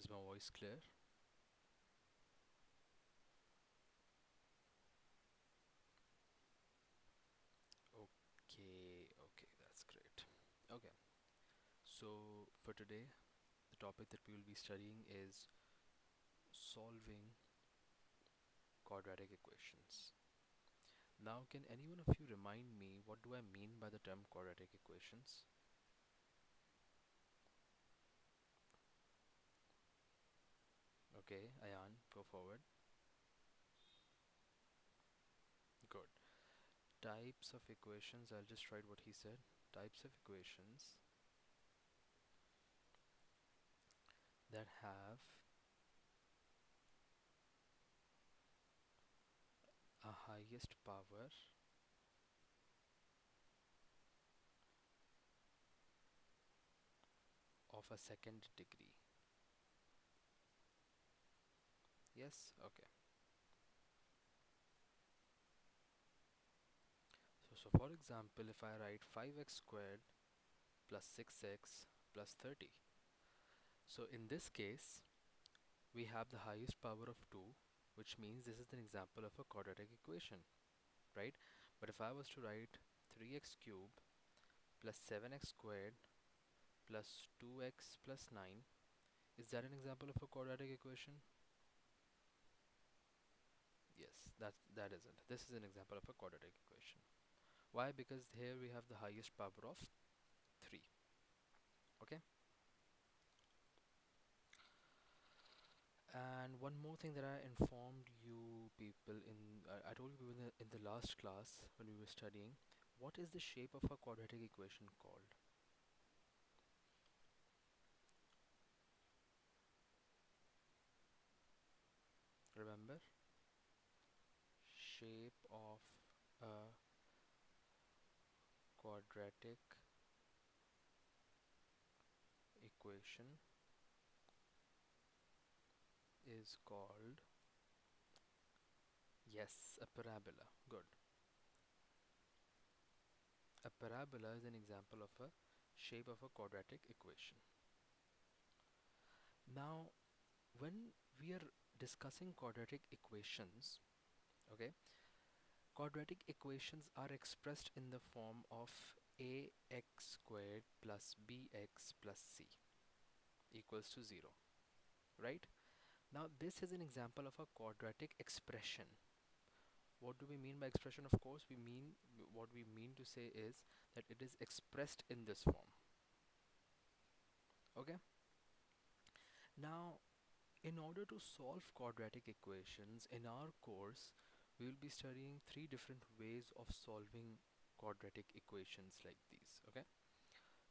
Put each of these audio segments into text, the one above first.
Is my voice clear? Okay, that's great. Okay, so for today, the topic that we will be studying is solving quadratic equations. Now, can any one of you remind me what do I mean by the term quadratic equations? Okay, Ayan, go forward. Good. Types of equations, I'll just write what he said. Types of equations that have a highest power of a second degree. Yes? Okay. So for example, if I write 5x squared plus 6x plus 30. So in this case, we have the highest power of 2, which means this is an example of a quadratic equation, right? But if I was to write 3x cubed plus 7x squared plus 2x plus 9, is that an example of a quadratic equation? Yes, that isn't. This is an example of a quadratic equation. Why? Because here we have the highest power of 3. Okay? And one more thing that I informed you people I told you people in the last class when we were studying, what is the shape of a quadratic equation called? Remember? Shape of a quadratic equation is called, yes, a parabola. Good. A parabola is an example of a shape of a quadratic equation. Now, when we are discussing quadratic equations, okay, quadratic equations are expressed in the form of ax squared plus bx plus c equals to 0, right? Now this is an example of a quadratic expression. What do we mean by expression? Of course, what we mean to say is that it is expressed in this form. Okay? Now, in order to solve quadratic equations in our course, we will be studying three different ways of solving quadratic equations like these. Okay?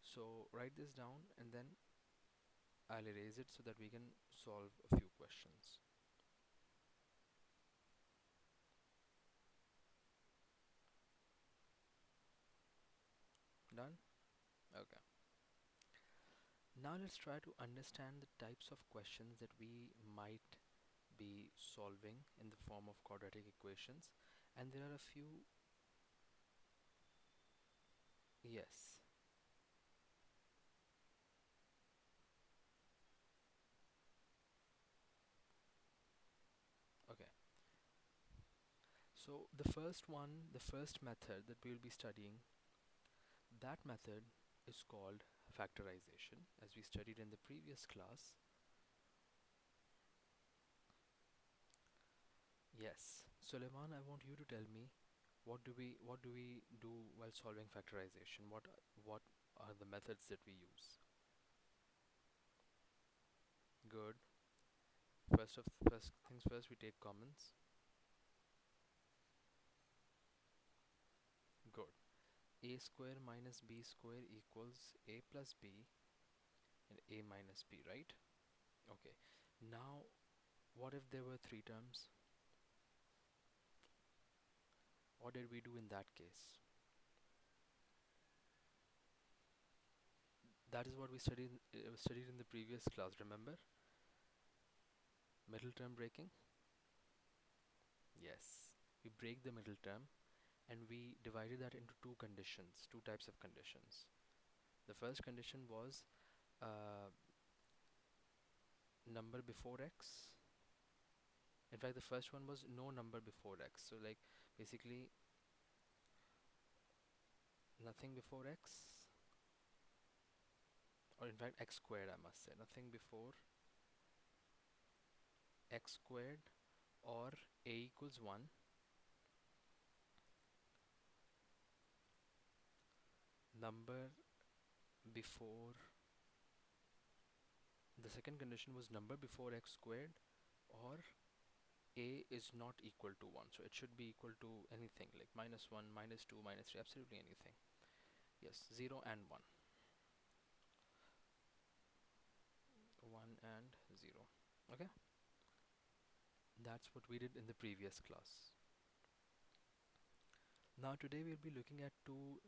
So write this down and then I'll erase it so that we can solve a few questions. Done? Okay. Now let's try to understand the types of questions that we might be solving in the form of quadratic equations. And there are a few, yes. Okay. So the first method that we will be studying, that method is called factorization, as we studied in the previous class. Yes. Suleiman, I want you to tell me what do we do while solving factorization? What are the methods that we use? Good. First things first, we take commons. Good. A square minus b square equals a plus b and a minus b, right? Okay. Now, what if there were three terms? What did we do in that case? That is what we studied in the previous class, remember? Middle term breaking? Yes. We break the middle term and we divided that into two conditions, two types of conditions. The first condition was uh, number before x. In fact, the first one was no number before x. So like basically nothing before x, or in fact x squared, I must say. Nothing before x squared, or a equals 1, number before, the second condition was number before x squared, or a is not equal to 1. So it should be equal to anything like -1, -2, -3, absolutely anything. Yes, 0 and 1. 1 and 0. Okay, that's what we did in the previous class. Now today we'll be looking at two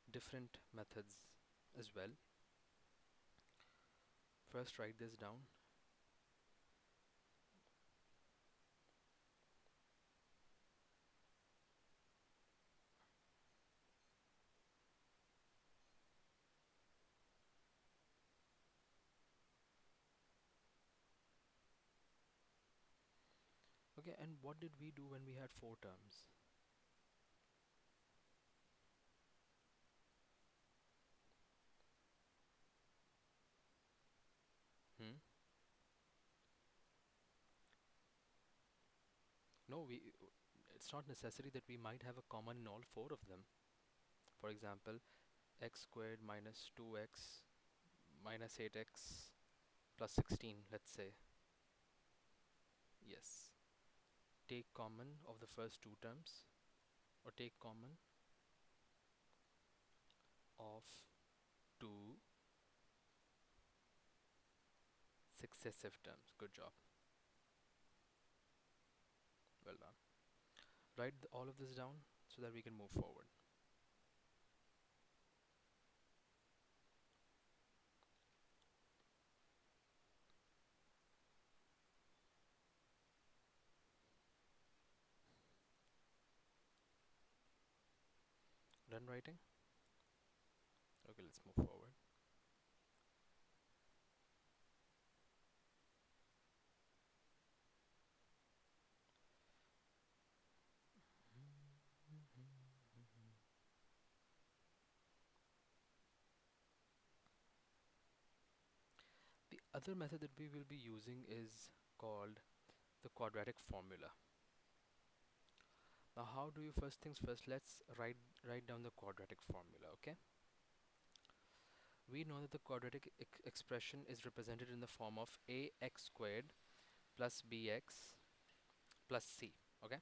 different methods as well. First, write this down. Okay, and what did we do when we had four terms? Hmm? No, it's not necessary that we might have a common in all four of them. For example, x squared minus 2x minus 8x plus 16, let's say. Yes. Take common of the first two terms, or take common of two successive terms. Good job. Well done. Write all of this down so that we can move forward. Done writing? Okay, let's move forward. The other method that we will be using is called the quadratic formula. Now, how do you, first things first, let's write down the quadratic formula, okay? We know that the quadratic expression is represented in the form of ax squared plus bx plus c, okay?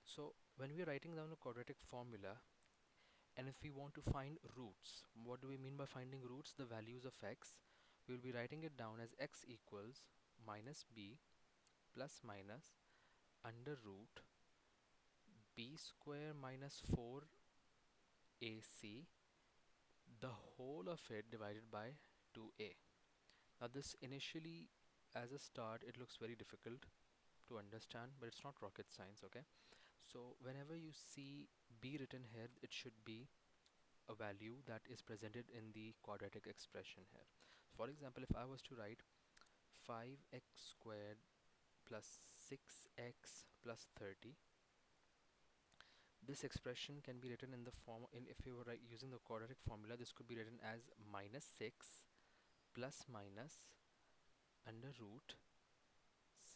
So when we are writing down a quadratic formula, and if we want to find roots, what do we mean by finding roots? The values of x. We will be writing it down as x equals minus b plus minus under root b square minus 4ac, the whole of it divided by 2a. Now this initially, as a start, it looks very difficult to understand, but it's not rocket science, okay? So whenever you see b written here, it should be a value that is presented in the quadratic expression here. For example, if I was to write 5x squared plus 6x plus 30, this expression can be written in the form, if you were using the quadratic formula, this could be written as minus 6 plus minus under root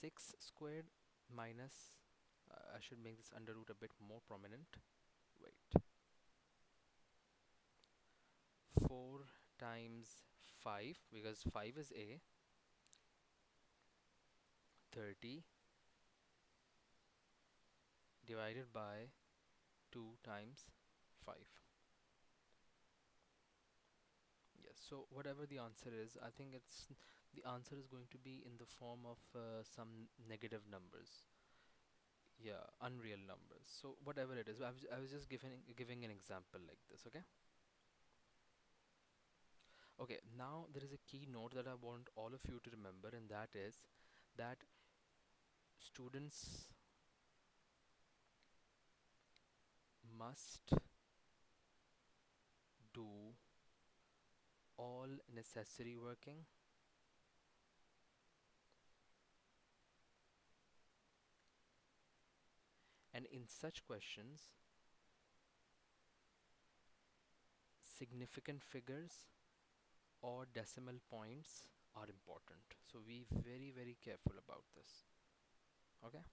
6 squared minus, I should make this under root a bit more prominent, wait, 4 times 5, because 5 is a, 30 divided by 2 times 5. Yes, so whatever the answer is, I think the answer is going to be in the form of some negative numbers. Yeah, unreal numbers. So whatever it is, I was just giving an example like this, okay? Okay, now there is a key note that I want all of you to remember, and that is that students must do all necessary working And in such questions, significant figures or decimal points are important. So be very, very careful about this. Okay?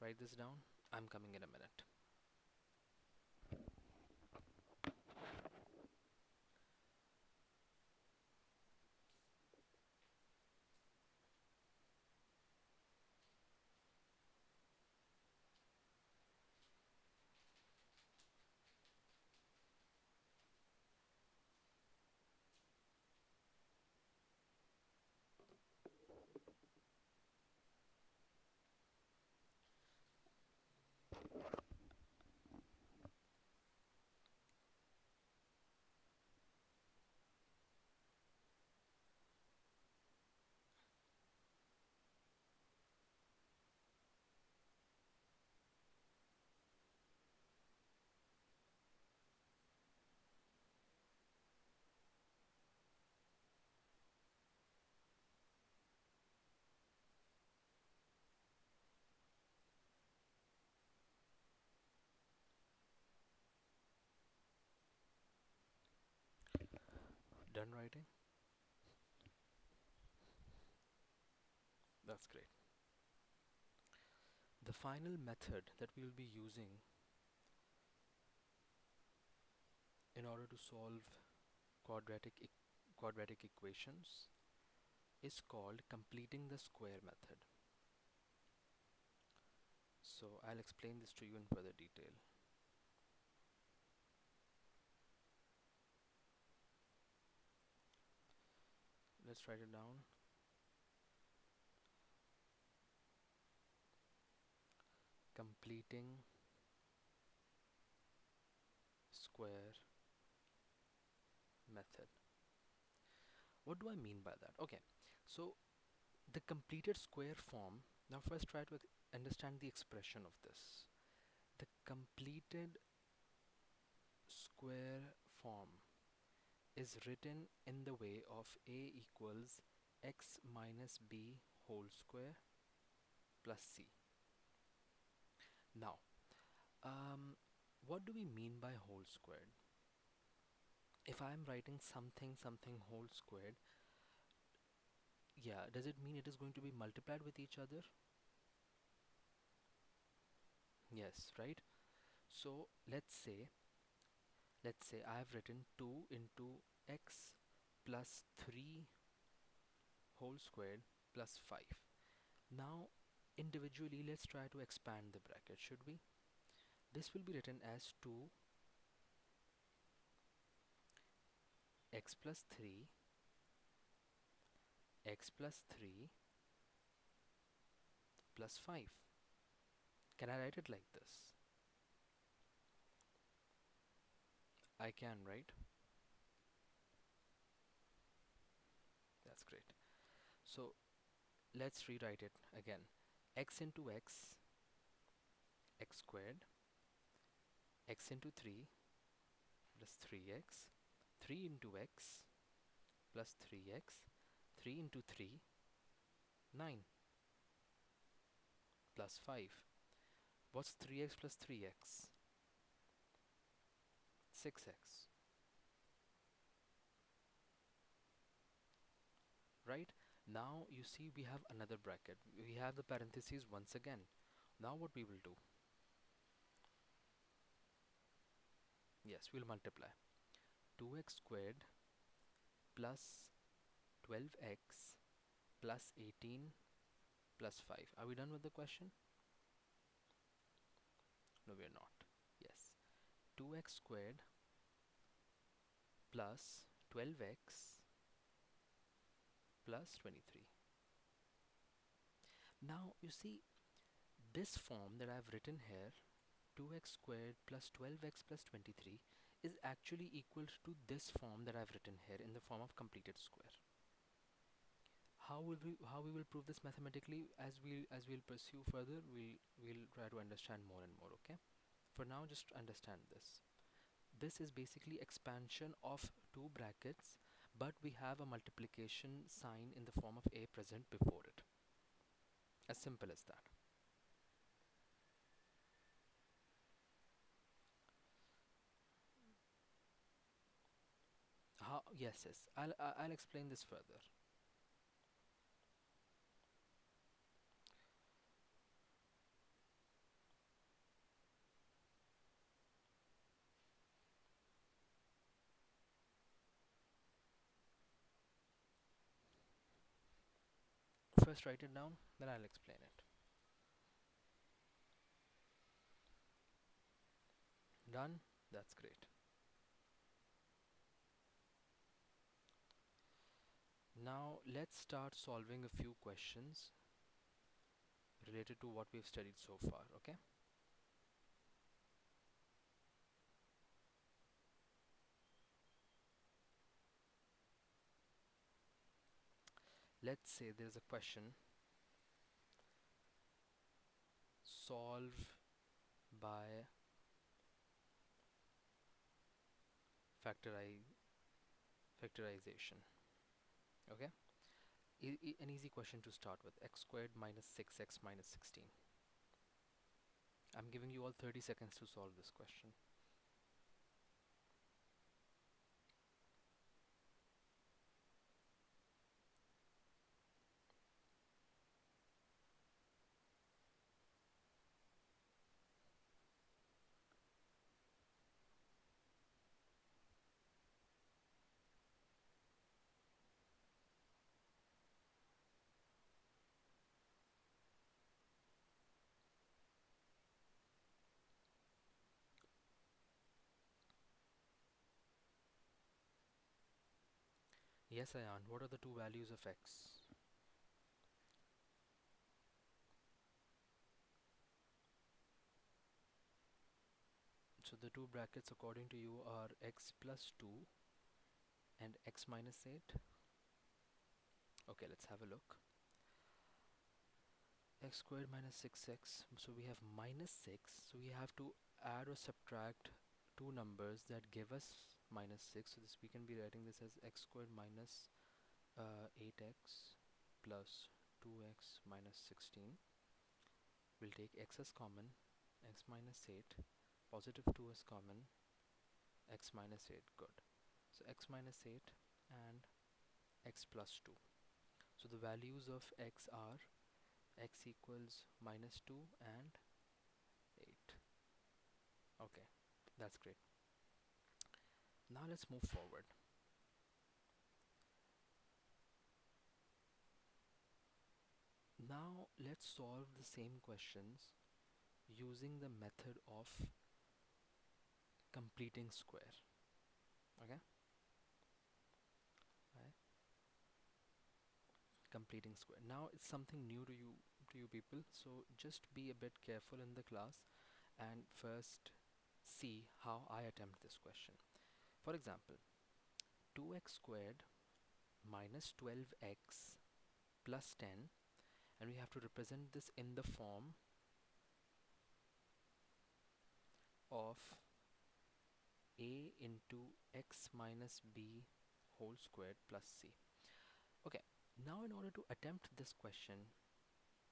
Write this down. I'm coming in a minute. Done writing? That's great. The final method that we will be using in order to solve quadratic equations is called completing the square method. So I'll explain this to you in further detail. Let's write it down. Completing square method. What do I mean by that? Okay, so the completed square form. Now first try to understand the expression of this. The completed square form is written in the way of a equals x minus b whole square plus c. Now, what do we mean by whole squared? If I'm writing something whole squared, yeah, does it mean it is going to be multiplied with each other? Yes, right? So let's say I have written 2 into x plus 3 whole squared plus 5. Now, individually, let's try to expand the bracket, should we? This will be written as 2 x plus 3 x plus 3 plus 5. Can I write it like this? I can, right? That's great. So let's rewrite it again. X into x squared, x into 3 plus 3x, 3 into x plus 3x, 3 into 3, 9 plus 5. What's 3x plus 3x? 6x, right? Now you see we have another bracket. We have the parentheses once again. Now what we will do? Yes, we'll multiply. 2x squared plus 12x plus 18 plus 5. Are we done with the question? No, we are not. Yes. 2x squared plus 12x plus 23. Now you see this form that I've written here, 2x squared plus 12x plus 23, is actually equal to this form that I've written here in the form of completed square. How we will prove this mathematically? As we'll pursue further, we'll try to understand more and more. Okay. For now, just understand this. This is basically expansion of two brackets, but we have a multiplication sign in the form of a present before it. As simple as that. Yes, yes. I'll explain this further. First write it down, then I'll explain it. Done? That's great. Now let's start solving a few questions related to what we've studied so far, okay? Let's say there's a question, solve by factori factorization, okay? An easy question to start with, x squared minus 6x minus 16. I'm giving you all 30 seconds to solve this question. Yes, Ayan, what are the two values of x? So the two brackets according to you are x plus 2 and x minus 8. Okay, let's have a look. X squared minus 6x, so we have minus 6, so we have to add or subtract two numbers that give us minus 6. So this, we can be writing this as x squared minus 8x plus 2x minus 16. We'll take x as common, x minus 8, positive 2 is common, x minus 8, good. So x minus 8 and x plus 2. So the values of x are x equals minus 2 and 8. Okay, that's great. Now let's move forward. Now let's solve the same questions using the method of completing square. Okay, right? Completing square. Now it's something new to you people, so just be a bit careful in the class and first see how I attempt this question. For example, 2x squared minus 12x plus 10, and we have to represent this in the form of a into x minus b whole squared plus c. Okay, now in order to attempt this question,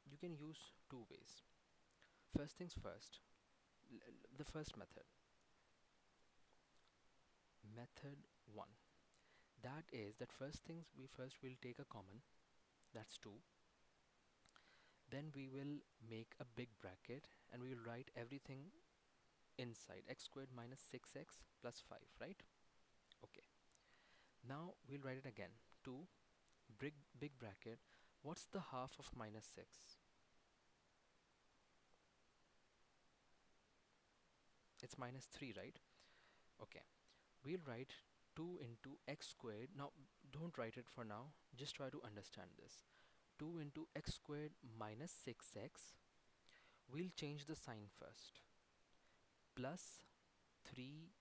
you can use two ways. First things first, the first method, method 1. That is that first things we first will take a common, that's 2. Then we will make a big bracket and we will write everything inside, x squared minus 6x plus 5, right? Okay. Now we'll write it again. 2, big bracket. What's the half of minus 6? It's minus 3, right? Okay. We'll write 2 into x squared. Now, don't write it for now. Just try to understand this. 2 into x squared minus 6x. We'll change the sign first. Plus 3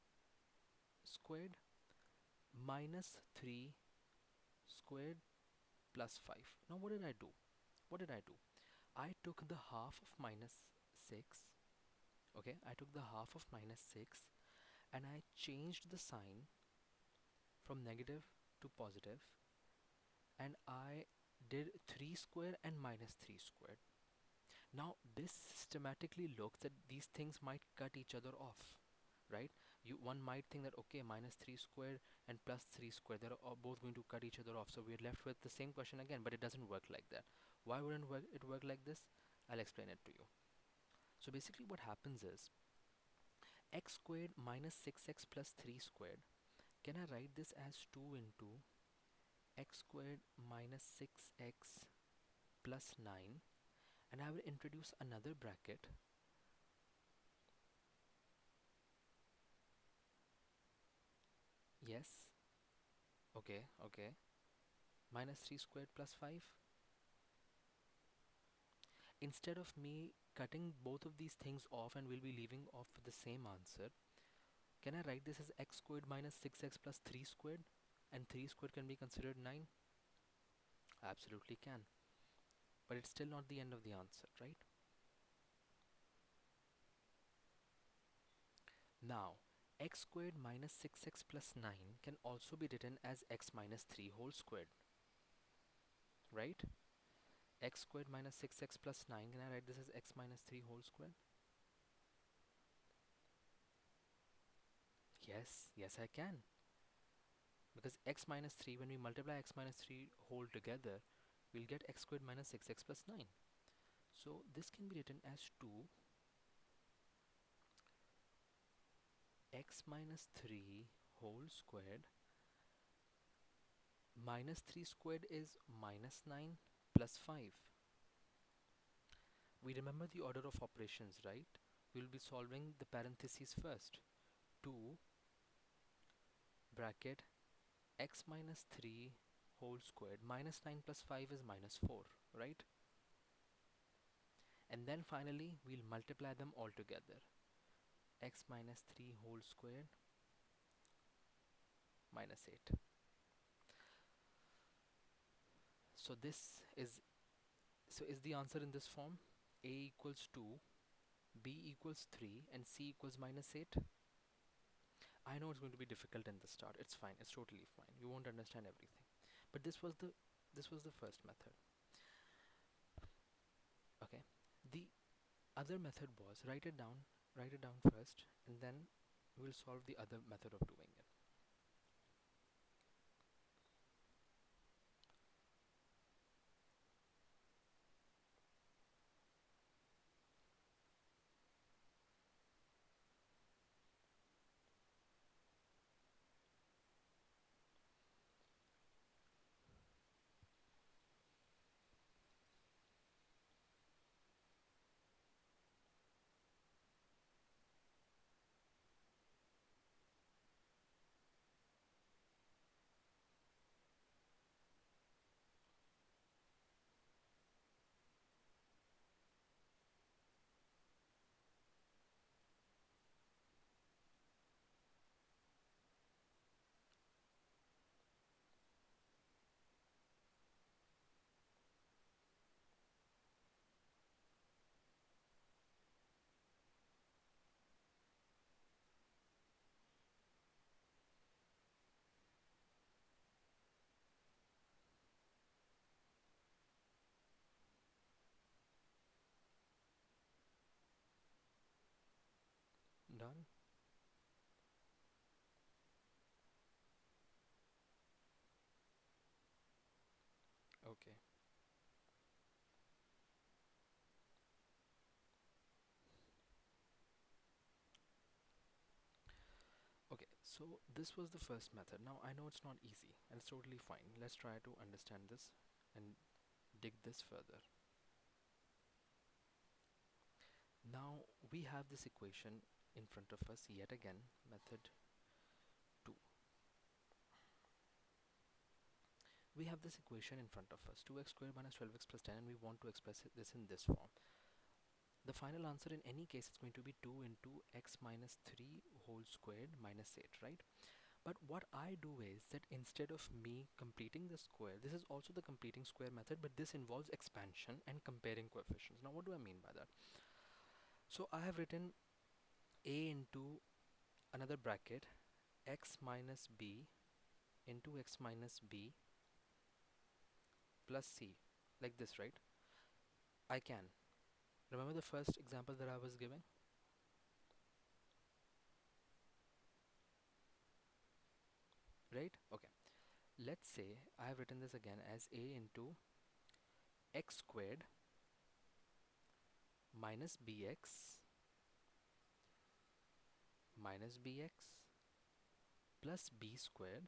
squared minus 3 squared plus 5. Now, what did I do? What did I do? I took the half of minus 6. Okay, I took the half of minus 6 and I changed the sign from negative to positive, and I did 3 square and minus 3 squared. Now this systematically looks that these things might cut each other off, right? One might think that okay, minus 3 squared and plus 3 squared, they're both going to cut each other off. So we're left with the same question again, but it doesn't work like that. Why wouldn't it work like this? I'll explain it to you. So basically what happens is x squared minus 6x plus 3 squared. Can I write this as 2 into x squared minus 6x plus 9, and I will introduce another bracket. Yes, okay. Minus 3 squared plus 5. Instead of me cutting both of these things off and we'll be leaving off with the same answer, can I write this as x squared minus 6x plus 3 squared? And 3 squared can be considered 9? Absolutely can. But it's still not the end of the answer, right? Now, x squared minus 6x plus 9 can also be written as x minus 3 whole squared, right? X squared minus 6x plus 9, can I write this as x minus 3 whole squared? Yes I can. Because x minus 3, when we multiply x minus 3 whole together, we'll get x squared minus 6x plus 9. So this can be written as 2 x minus 3 whole squared. Minus 3 squared is minus 9 plus 5. We remember the order of operations, right? We'll be solving the parentheses first. 2 bracket x minus 3 whole squared. Minus 9 plus 5 is minus 4, right? And then finally, we'll multiply them all together. X minus 3 whole squared minus 8. So this is, so is the answer in this form? A equals 2, B equals 3, and C equals minus 8. I know it's going to be difficult in the start. It's fine. It's totally fine. You won't understand everything. But this was the first method. Okay. The other method was write it down first, and then we'll solve the other method of doing it. Done? Okay. Okay, so this was the first method. Now I know it's not easy and it's totally fine. Let's try to understand this and dig this further. Now we have this equation in front of us yet again, method 2. We have this equation in front of us, 2x squared minus 12x plus 10, and we want to express this in this form. The final answer in any case is going to be 2 into x minus 3 whole squared minus 8, right? But what I do is that instead of me completing the square, this is also the completing square method, but this involves expansion and comparing coefficients. Now what do I mean by that? So I have written a into another bracket x minus b into x minus b plus c, like this, right? I can. Remember the first example that I was giving? right? Okay. Let's say I have written this again as a into x squared minus bx minus bx plus b squared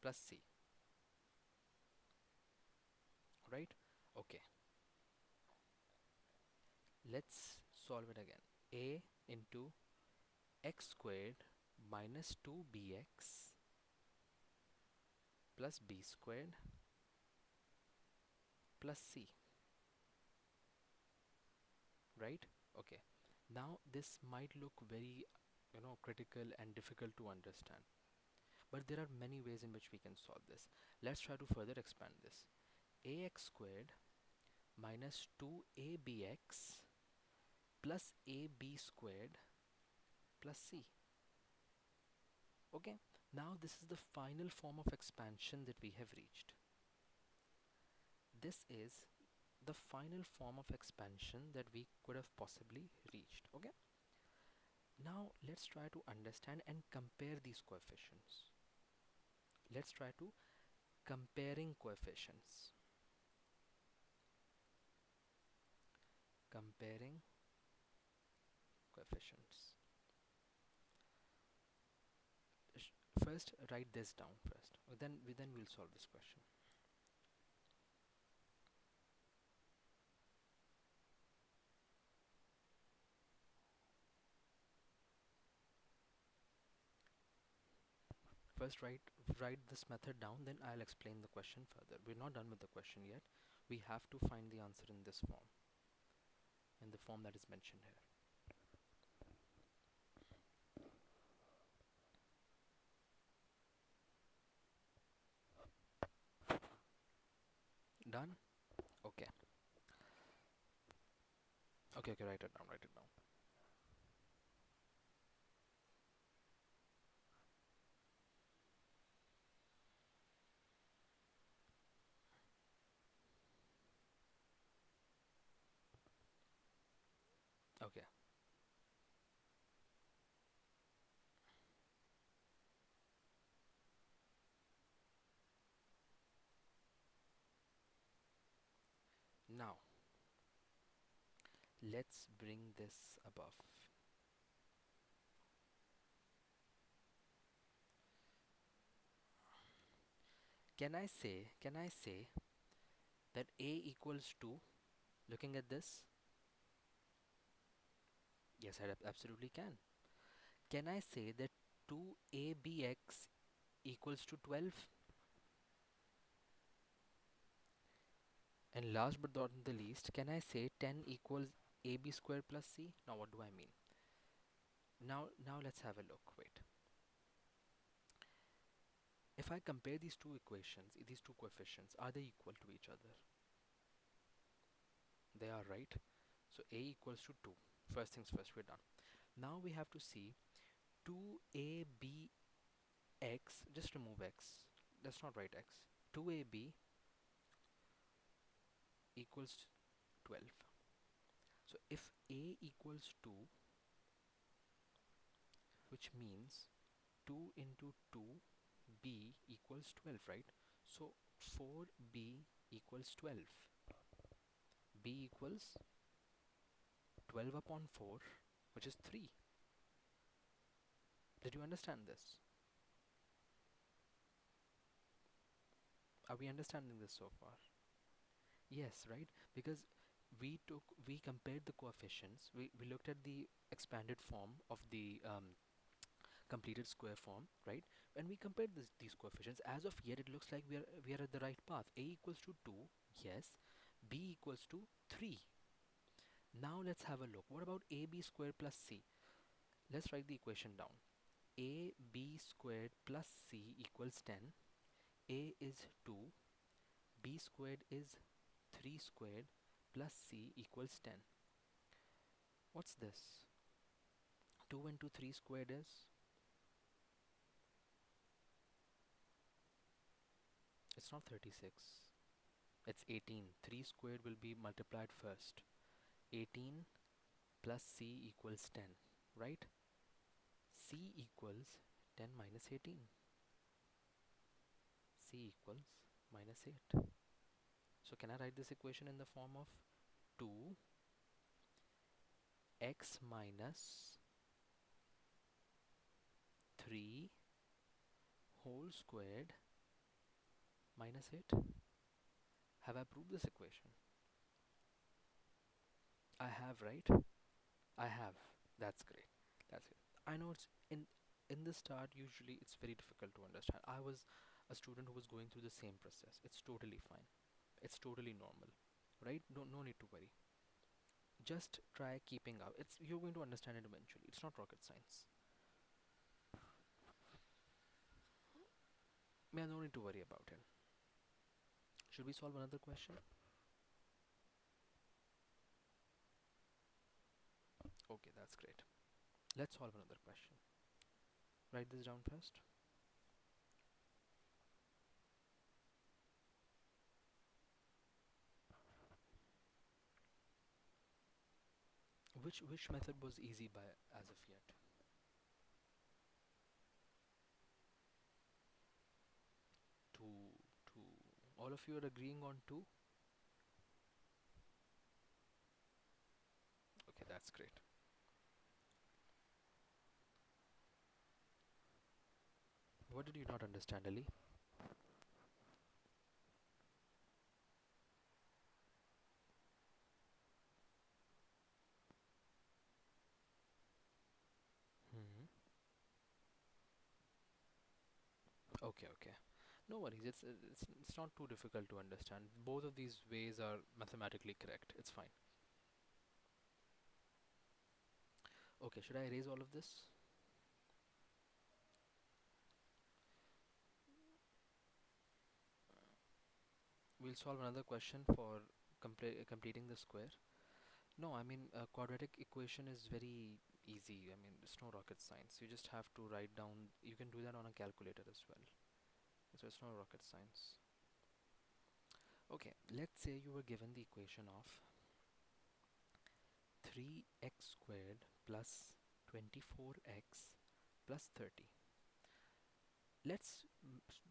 plus c, right? Okay, let's solve it again. A into x squared minus 2bx plus b squared plus c, right? Okay. Now this might look very, critical and difficult to understand, but there are many ways in which we can solve this. Let's try to further expand this. Ax squared minus 2abx plus ab squared plus c. Okay, now this is the final form of expansion that we have reached. This is the final form of expansion that we could have possibly reached. Okay, now let's try to understand and compare these coefficients. Let's try to comparing coefficients. Comparing coefficients. First, write this down first. Then we'll solve this question. First, write this method down. Then I'll explain the question further. We're not done with the question yet. We have to find the answer in this form, in the form that is mentioned here. Done? Okay. Okay. Write it down. Write it down. Okay. Now, let's bring this above. Can I say that A equals 2? Looking at this? Yes, I absolutely can. Can I say that 2abx equals to 12? And last but not the least, can I say 10 equals ab squared plus c? Now what do I mean? Now let's have a look. Wait. If I compare these two equations, these two coefficients, are they equal to each other? They are, right? So a equals to 2. First things first, we're done. Now we have to see 2abx, just remove x. Let's not write x. 2ab equals 12. So if a equals 2, which means 2 into 2, b equals 12, right? So 4b equals 12. b equals 12 upon 4, which is 3. Did you understand this? Are we understanding this so far? Yes, right? Because we compared the coefficients. We looked at the expanded form of the completed square form, right? And we compared these coefficients. As of yet, it looks like we are at the right path. A equals to 2, yes. B equals to 3. Now let's have a look. What about AB squared plus C? Let's write the equation down. AB squared plus C equals 10. A is 2. B squared is 3 squared plus C equals 10. What's this? 2 into 3 squared is? It's not 36. It's 18. 3 squared will be multiplied first. 18 plus C equals 10, right? C equals 10 minus 18. C equals minus 8. So can I write this equation in the form of 2x minus 3 whole squared minus 8? Have I proved this equation? I have, right? I have. That's great. That's it. I know it's in the start, usually it's very difficult to understand. I was a student who was going through the same process. It's totally fine. It's totally normal, right? No need to worry. Just try keeping up. It's You're going to understand it eventually. It's not rocket science. Yeah, no need to worry about it. Should we solve another question? Okay, that's great. Let's solve another question. Write this down first. Which method was easy by as of yet? 2, 2. All of you are agreeing on 2? Okay, that's great. What did you not understand, Ali? Hmm. Okay, okay. No worries. It's not too difficult to understand. Both of these ways are mathematically correct. It's fine. Okay, should I erase all of this? We'll solve another question for completing the square. No, I mean, a quadratic equation is very easy. I mean, it's no rocket science. You just have to write down, you can do that on a calculator as well. So it's no rocket science. Okay, let's say you were given the equation of 3x squared plus 24x plus 30. Let's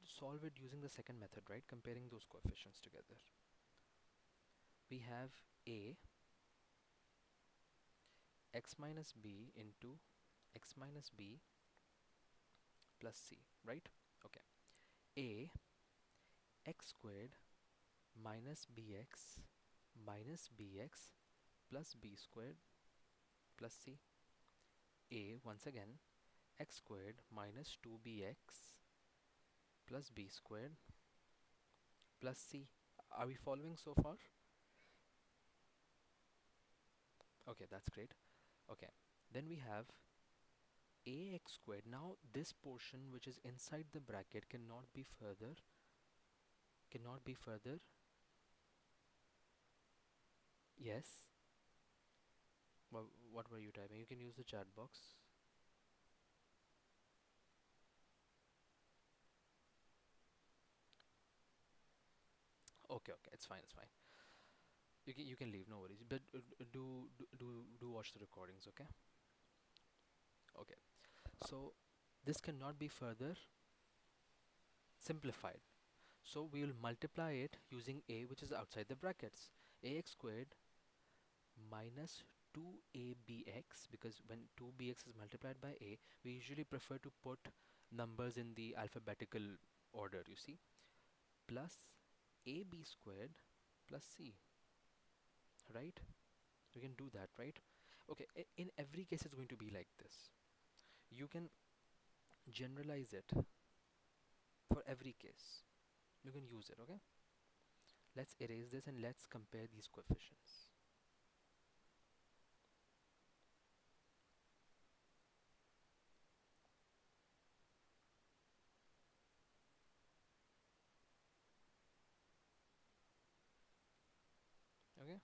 solve it using the second method, right? Comparing those coefficients together. We have a x minus b into x minus b plus c, right? Okay. A x squared minus bx minus bx plus b squared plus c. A, once again, x squared minus 2bx plus b squared plus c. Are we following so far? Okay, that's great. Okay, then we have ax squared. Now this portion which is inside the bracket cannot be further. Yes. What were you typing? You can use the chat box. Okay, okay, it's fine, it's fine. You can leave, no worries. But do watch the recordings, okay? Okay. So this cannot be further simplified. So we will multiply it using a, which is outside the brackets. Ax squared minus 2abx, because when 2bx is multiplied by a, we usually prefer to put numbers in the alphabetical order, you see, plus ab squared plus c, right? We can do that, right? Okay, in every case it's going to be like this. You can generalize it for every case. You can use it, okay? Let's erase this and let's compare these coefficients. Okay?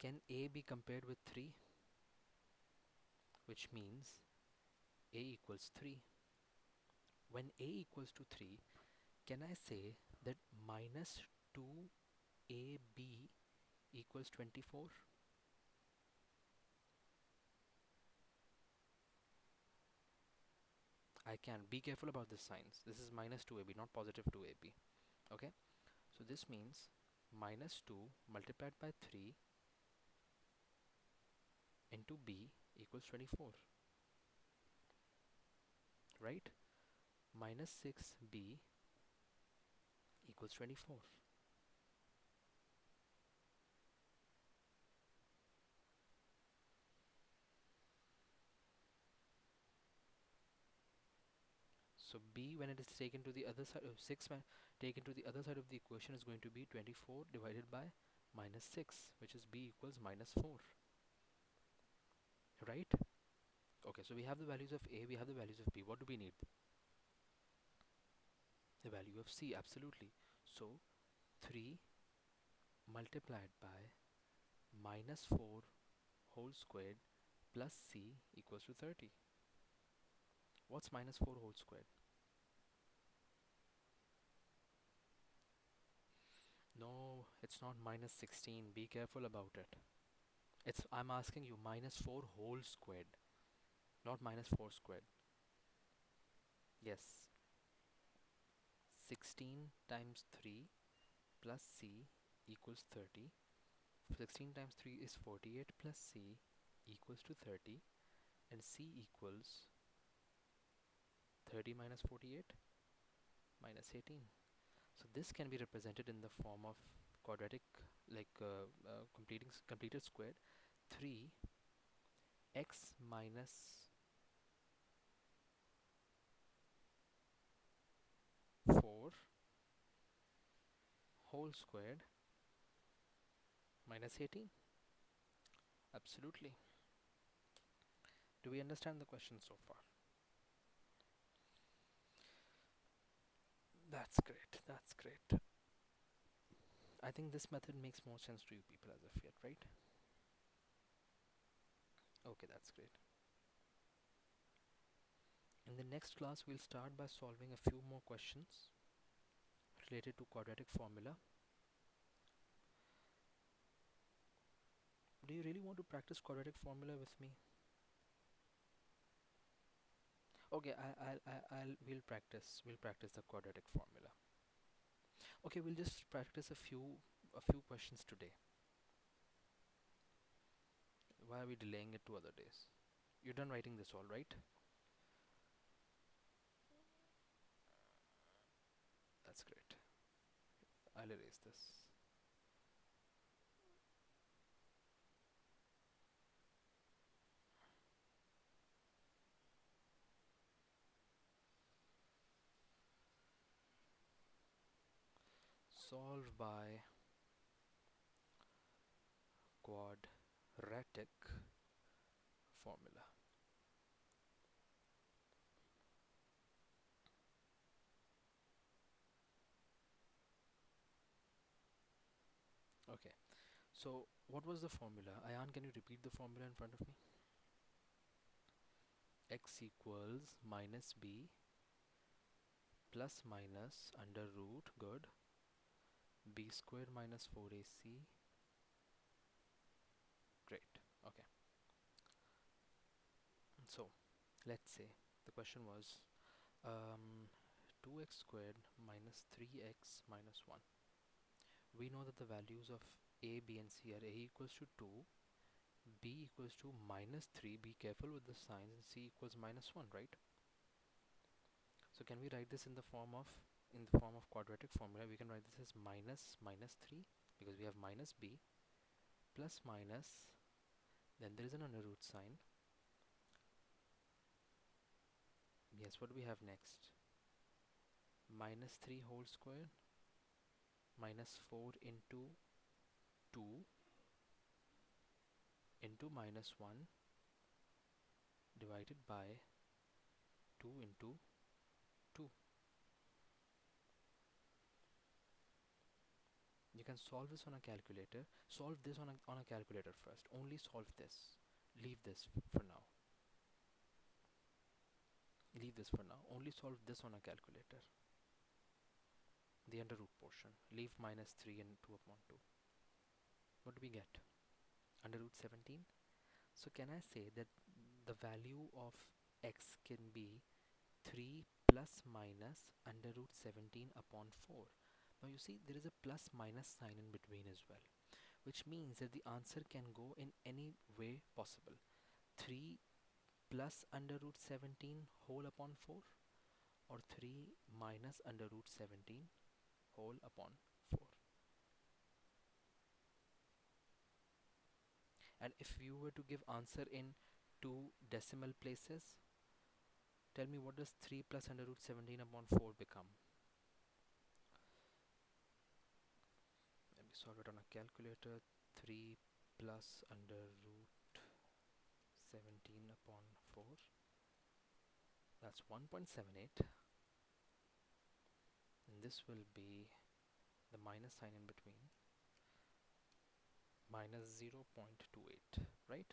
Can a be compared with 3? Which means a equals 3. When a equals to 3, Can I say that minus 2ab equals 24? I can. Be careful about this signs. This is minus 2ab, not positive 2ab. Okay? So this means minus 2 multiplied by 3 into b equals 24. Right? Minus 6b equals 24. So b, when it is taken to the other side, 6 when taken to the other side of the equation, is going to be 24 divided by minus 6, which is b equals minus 4. Right? Okay, so we have the values of a, we have the values of b. What do we need? The value of c, absolutely. So 3 multiplied by minus 4 whole squared plus c equals to 30. What's minus 4 whole squared? No, it's not minus 16. Be careful about it. I'm asking you minus 4 whole squared, not minus 4 squared. Yes. 16 times 3 plus c equals 30. 16 times 3 is 48 plus c equals to 30, and c equals 30 minus 48 minus 18. So this can be represented in the form of quadratic, like completed squared. 3x minus 4 whole squared minus 18. Absolutely. Do we understand the question so far? That's great. That's great. I think this method makes more sense to you people as of yet, right? Okay, that's great. In the next class, we'll start by solving a few more questions related to quadratic formula. Do you really want to practice quadratic formula with me? Okay, we'll practice the quadratic formula. Okay, we'll just practice a few questions today. Why are we delaying it to other days? You're done writing this all, right? That's great. I'll erase this. Solve by quadratic formula. Okay, so what was the formula? Ayan, can you repeat the formula in front of me? X equals minus b plus minus under root, good, b squared minus 4ac, great. Okay, so let's say the question was 2x squared minus 3x minus 1. We know that the values of a, b and c are a equals to 2, b equals to minus 3, be careful with the signs, and c equals minus 1, right? So can we write this in the form of quadratic formula? We can write this as minus minus 3, because we have minus b, plus minus, then there is an under root sign. Yes, what do we have next? Minus 3 whole square minus 4 into 2 into minus 1 divided by 2 into 2. You can solve this on a calculator. Solve this on a calculator first. Only solve this. Leave this for now. Leave this for now. Only solve this on a calculator. the under root portion. Leave minus 3 and 2 upon 2. What do we get? Under root 17. So can I say that the value of x can be 3 plus minus under root 17 upon 4? Now you see there is a plus minus sign in between as well, which means that the answer can go in any way possible. 3 plus under root 17 whole upon 4, or 3 minus under root 17 whole upon 4. And if you were to give answer in two decimal places, tell me what does 3 plus under root 17 upon 4 become? Let me solve it on a calculator. 3 plus under root 17 upon 4, that's 1.78, and this will be the minus sign in between, minus 0.28, right?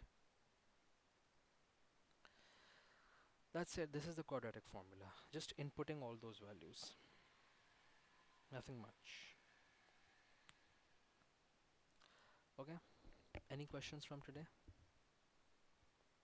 That's it. This is the quadratic formula. Just inputting all those values. Nothing much. Okay. Any questions from today?